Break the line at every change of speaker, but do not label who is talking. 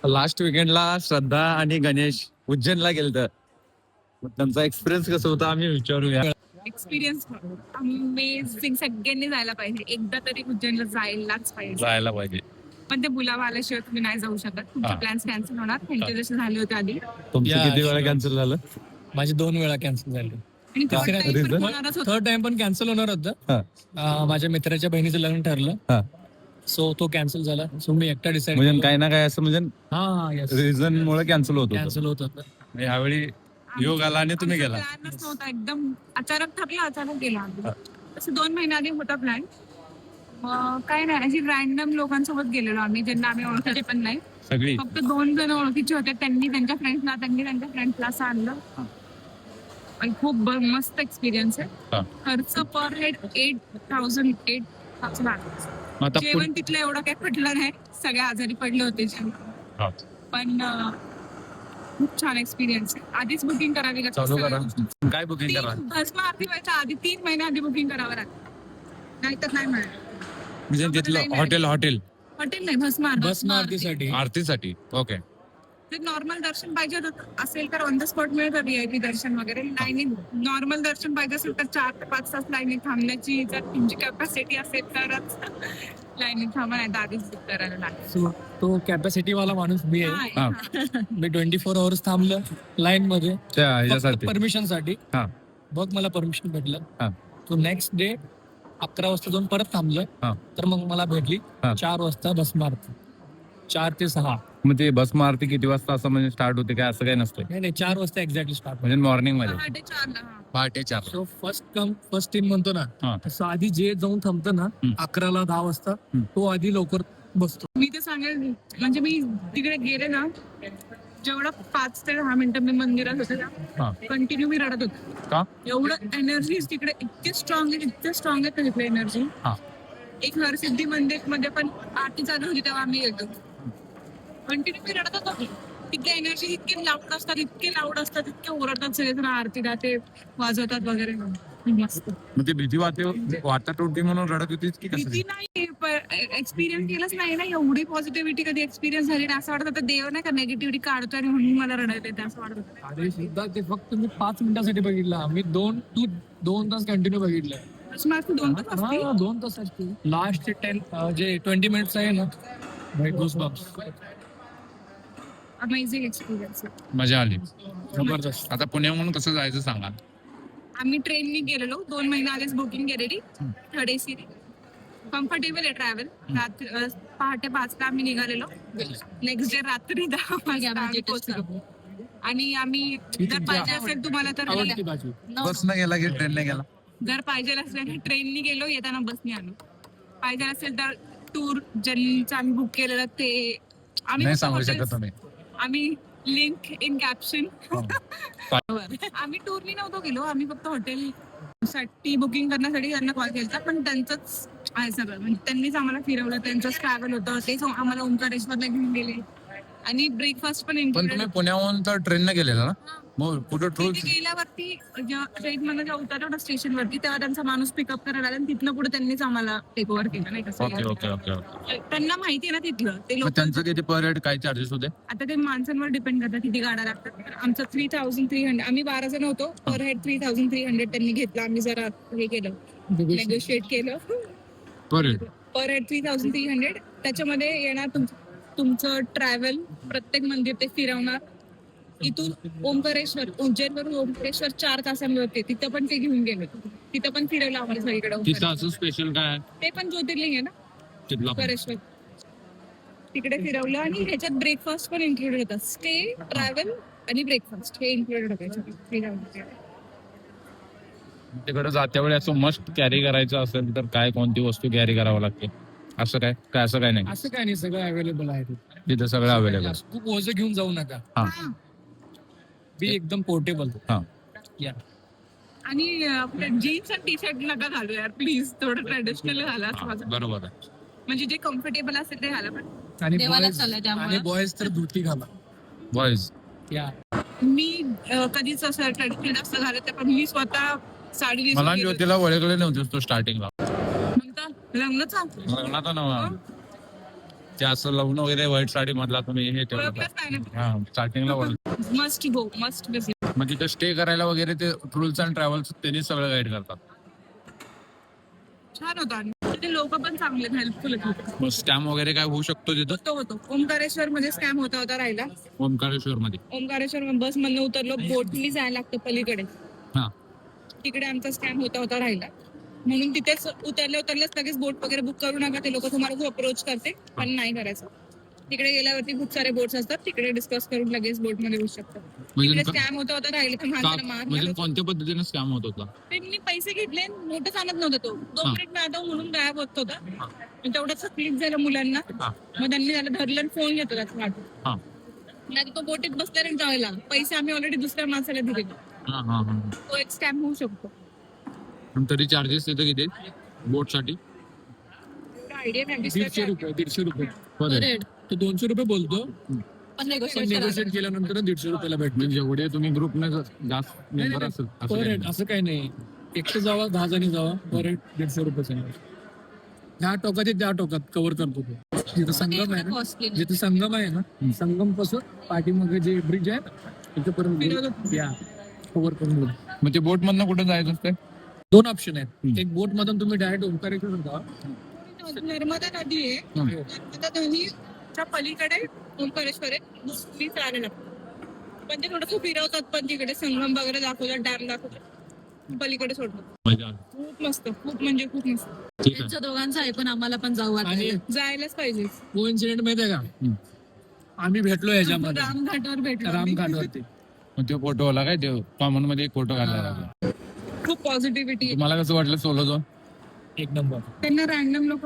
Last विकेंडला श्रद्धा आणि गणेश उज्जैनला गेलत. त्यांचा एक्सपिरियन्स कसं होता आम्ही विचारूया.
Experience amazing. सगळ्यांनी जायला पाहिजे, एकदा तरी उज्जैनला जायलाच पाहिजे. पण ते बुलावा आल्याशिवाय तुम्ही नाही जाऊ शकत. तुमचे प्लॅन्स कॅन्सल होणार. त्यांचे जसे झाले होते आधी.
तुमचं किती वेळा कॅन्सल झालं?
माझे 2 वेळा कॅन्सल झाले.
आणि
थर्ड टाइम पण कॅन्सल होणार होतं. माझ्या मित्राच्या बहिणीचं लग्न ठरलं, सो तो कॅन्सल झाला. सो मी एकटा डिसाईड
म्हणजे काही ना काही असं म्हणजे रिझन मुळे कॅन्सल होत
होतं.
यावेळी योग आला आणि तुम्ही गेला.
प्लॅनच नव्हता, एकदम अचानक ठरला, अचानक गेला. तसं 2 महिने आधी होता प्लॅन. काय नाही, अशी रॅन्डम लोकांसोबत गेलेलो आम्ही, ज्यांना आम्ही ओळखायचे पण नाही.
सगळी
फक्त 2 जण ओळखीचे होते. त्यांनी त्यांच्या फ्रेंड्सला असं आणलं. आणि खूप मस्त एक्सपिरियन्स आहे. खर्च पर हेड 8,000 जेवण तिथलं एवढं काही पडलं नाही. सगळे आजारी पडले होते जेवण, पण खूप छान एक्सपिरियन्स आहे. आधीच बुकिंग करावी लागते.
काय बुकिंग करा?
भस्म आरती व्हायच्या आधी 3 महिने आधी बुकिंग करावं लागतं, नाहीतर नाही मिळत.
म्हणजे तिथलं हॉटेल
नाही, भस्म
आरतीसाठी. ओके.
ते नॉर्मल दर्शन पाहिजे असेल तर ऑन द स्पॉट मिळतं VIP दर्शन वगैरे. लाईनीत नॉर्मल दर्शन पाहिजे असेल तर 4 ते 5 तास लाईनीत थांबण्याची जर तुमची कॅपॅसिटी असेल तरच लाईनीत थांबा, नाही तर आधीच बुक करायला लागेल.
तो कॅपॅसिटी वाला माणूस मी आहे. मी 24 आवर्स थांबलं लाईन मध्ये परमिशन साठी. बघ मला परमिशन भेटलं. तो नेक्स्ट डे 11 वाजता जाऊन परत थांबलं, तर मग मला भेटली 4 वाजता भस्म आरती. 4 ते 6.
मग ते भस्म आरती किती वाजता असं म्हणजे स्टार्ट होते काय, असं काय नसतं?
नाही, 4 वाजता एक्झॅक्टली स्टार्ट
म्हणजे मॉर्निंग मध्ये
पहाटे 4.
So first come first in म्हणतो ना, तसं आधी जे जाऊन थांबतं ना 11ला 10 वाजता, तो आधी लवकर बसतो.
मी ते सांगेल, म्हणजे मी तिकडे गेले ना, जेवढं 5 ते 10 मिनिटं मी मंदिरात होते ना, कंटिन्यू मी रडत होते. एवढं एनर्जी तिकडे इतके स्ट्रॉंग आहे तिकडे एनर्जी. एक हरसिद्धी मंदिर मध्ये पण आरती चालू होती तेव्हा आम्ही गेलो, कंटिन्यू मी रडत होतो. तिथे एनर्जी इतके लाऊड असतात, इतके ओरडतात सगळेजण आरतीला, ते वाजवतात वगैरे. मस्त.
मग ते भीती वाटत होती म्हणून रडत होती की कसं?
भीती नाही, एक्सपिरियन्स केलंच नाही ना, एवढी पॉझिटिव्हिटी कधी एक्सपिरियन्स झाली नाही. असं वाटत होतं देव नाही का नेगेटिव्हिटी काढतोय आणि म्हणून मला रडायला येते, असं वाटत होतं.
अरे सुद्धा ते फक्त मी 5 मिनिटासाठी बघितलं. आम्ही 2 तास कंटिन्यू बघितलं. 2 तास असते. लास्ट 20 मिनिट्स आहे ना,
अमेझिंग एक्सपिरियन्स.
मजा आली,
जबरदस्त.
आता पुण्याहून कसं जायचं सांगा?
आम्ही ट्रेननी गेलेलो, 2 महिने आधीच बुकिंग केलेली. 3rd AC. कम्फर्टेबल आहे ट्रॅव्हल. पहाटे 5ला आम्ही निघालेलो. नेक्स्ट डे रात्री 10 वाजता पोहोचलो. आणि आम्ही जर पाहिजे असेल तुम्हाला तर
बसनं गेला की ट्रेनने गेला?
जर पाहिजे असेल तर ट्रेननी गेलो, येताना बसने आलो. पाहिजे असेल तर टूर ज्यांचं आम्ही बुक केलेलं ते
नाही सांगू शकत तुम्ही.
आम्ही लिंक इन कॅप्शन. आम्ही टूरनी नव्हतो गेलो, आम्ही फक्त हॉटेल साठी बुकिंग करण्यासाठी त्यांना कॉल केला. पण त्यांचंच आहे सगळं, म्हणजे त्यांनीच आम्हाला फिरवलं, त्यांचंच ट्रॅव्हल होतं. तेच आम्हाला ओंकारेश्वरला घेऊन गेले आणि ब्रेकफास्ट पण
पण तुम्ही पुण्याहून तर ट्रेनने गेलेला ना? मग कुठं
गेल्यावरती ट्रेन मध्ये जेव्हा उतरलो ना स्टेशनवरती, तेव्हा त्यांचा माणूस पिकअप करायला आला आणि तिथनं पुढे त्यांनीच आम्हाला टेक ओव्हर केलं. नाही
ओके.
त्यांना माहिती आहे ना तिथलं, ते लोक.
त्यांचं किती पर हेड काय चार्जेस होते?
आता ते माणसांवर डिपेंड करतात किती गाड्या लागतात. आमचं 3,300, आम्ही 12 जण होतो. पर हेड 3,300 त्यांनी घेतलं. आम्ही जरा हे केलं, नेगोशिएट केलं. पर हेड 3,300. त्याच्यामध्ये येणार तुमचं ट्रॅव्हल, प्रत्येक मंदिर ते फिरवणार. इथून ओंकारेश्वर, उज्जैनवरून ओंकारेश्वर 4 तासांवरती, तिथं पण ते घेऊन गेले. तिथं पण फिरवलं आम्हाला सगळीकडे.
स्पेशल काय
ते पण ज्योतिर्लिंग आहे ना ओंकारेश्वर, तिकडे फिरवलं. आणि ह्याच्यात ब्रेकफास्ट पण इन्क्लुडेड होता. स्टे, ट्रॅव्हल आणि ब्रेकफास्ट हे इन्क्लुडेड होतं.
तिकडे जात्या वेळी असं मस्ट कॅरी करायचं असेल तर काय, कोणती वस्तू कॅरी करावं लागते? असं काय नाही?
असं काय नाही, सगळं अवेलेबल आहे
तिथं सगळं अवेलेबल.
खूप ओझं घेऊन जाऊ नका. बी एकदम पोर्टेबल.
आणि आपलं जीन्स आणि टी शर्ट नका घालू यार प्लीज, थोडं ट्रेडिशनल घाला.
बरोबर आहे,
म्हणजे जे कम्फर्टेबल असेल ते घाला. पण
आणि बॉयज तर धोती घाला.
बॉयज
मी कधीच असं ट्रेडिशनल असं घालत, पण मी स्वतः साडी.
मला ज्योतीला वळखले नव्हते तो स्टार्टिंगला.
लग्नाचा
नव्हा ते असं लावून वगैरे व्हाईट साडी मधला तुम्ही हे ठेवलं
ओळखलंच नाही ना.
हा स्टार्टिंगला
मस्ट गो मस्ट विजिट.
मग तिथे स्टे करायला वगैरे ते टूर्स अँड ट्रॅव्हल्स त्यांनी सगळं गाईड करतात.
छान होतं आणि ते लोक पण चांगले हेल्पफुल होते.
मग स्कॅम वगैरे काय होऊ शकतो तिथं
होतो ओंकारेश्वर मध्ये स्कॅम होता राहिला.
ओमकारेश्वर मध्ये
ओंकारेश्वर बस मधनं उतरलो, बोटनी जायला लागतं पलीकडे.
हा
तिकडे आमचा स्कॅम होता राहिला, म्हणून तिथेच उतरल्याच लगेच बोट वगैरे बुक करू नका. ते लोक तुम्हाला खूप अप्रोच करते, पण नाही करायचं. तिकडे गेल्यावरती खूप सारे बोट्स असतात, तिकडे डिस्कस करून लगेच बोट मध्ये बसू शकतात. तिकडे स्कॅम होता राहिले तर
म्हणजे कोणत्या पद्धतीने स्कॅम होत होता?
त्यांनी पैसे घेतले, नोटच आणत नव्हता तो. 2 मिनिट मिळाला म्हणून गायब होत होता. तेवढंच क्लिक झालं मुलांना, मग त्यांनी त्याला धरलं आणि फोन घेतो त्याचा वाटत. नाही तो बोटीत बसल्या जायला पैसे आम्ही ऑलरेडी दुसऱ्या माणसाला दिले. तो एक स्कॅम होऊ शकतो.
तरी चार्जेस तिथे किती बोट साठी?
आयडिया नाही.
150 रुपये तो 200 रुपये बोलतो, पण नेगोशिएट केल्यानंतर 150 रुपयाला भेटतो.
म्हणजे जेवढे तुम्ही ग्रुपने जास्त मेंबर असेल
पर हेड असं काही नाही. एकटं जावा 10 जणी जावा, पर हेड 150 रुपये सांगा. ह्या टोकात त्या टोकात कव्हर करतो तो. जिथं संगम आहे ना, संगम पासून पाठीमागे जे ब्रिज आहे तिथपर्यंत या कव्हर करून बोल.
मग ते बोट मधनं कुठे जायचं असते?
2 ऑप्शन आहेत. एक बोट मधून तुम्ही डायरेक्ट ओंकारेश्वर जा.
नर्मदा नदी आहे, नर्मदा नदीच्या पलीकडे ओंकारेश्वर आहे. तुम्ही चालायला लागतं, पण ते थोडंसं फिरवतात, पण तिकडे संगम वगैरे दाखवतात, डॅम दाखवतात, पलीकडे सोडतात. खूप मस्त, खूप म्हणजे खूप मस्त.
त्यांच्या दोघांचं आहे, पण आम्हाला पण जाऊ वाटतं.
आणि
जायलाच पाहिजे.
कोइन्सिडेंट माहिती आहे का, आम्ही भेटलो याच्यामध्ये
रामघाटावर भेटलो.
रामघाटवरती.
मग ते फोटो आला काय ते कॉमन मध्ये एक फोटो काढला.
खूप पॉझिटिव्हिटी.
तुम्हाला कसं वाटलं सोलो जाऊन?
एक नंबर.
त्यांना रॅन्डम लोक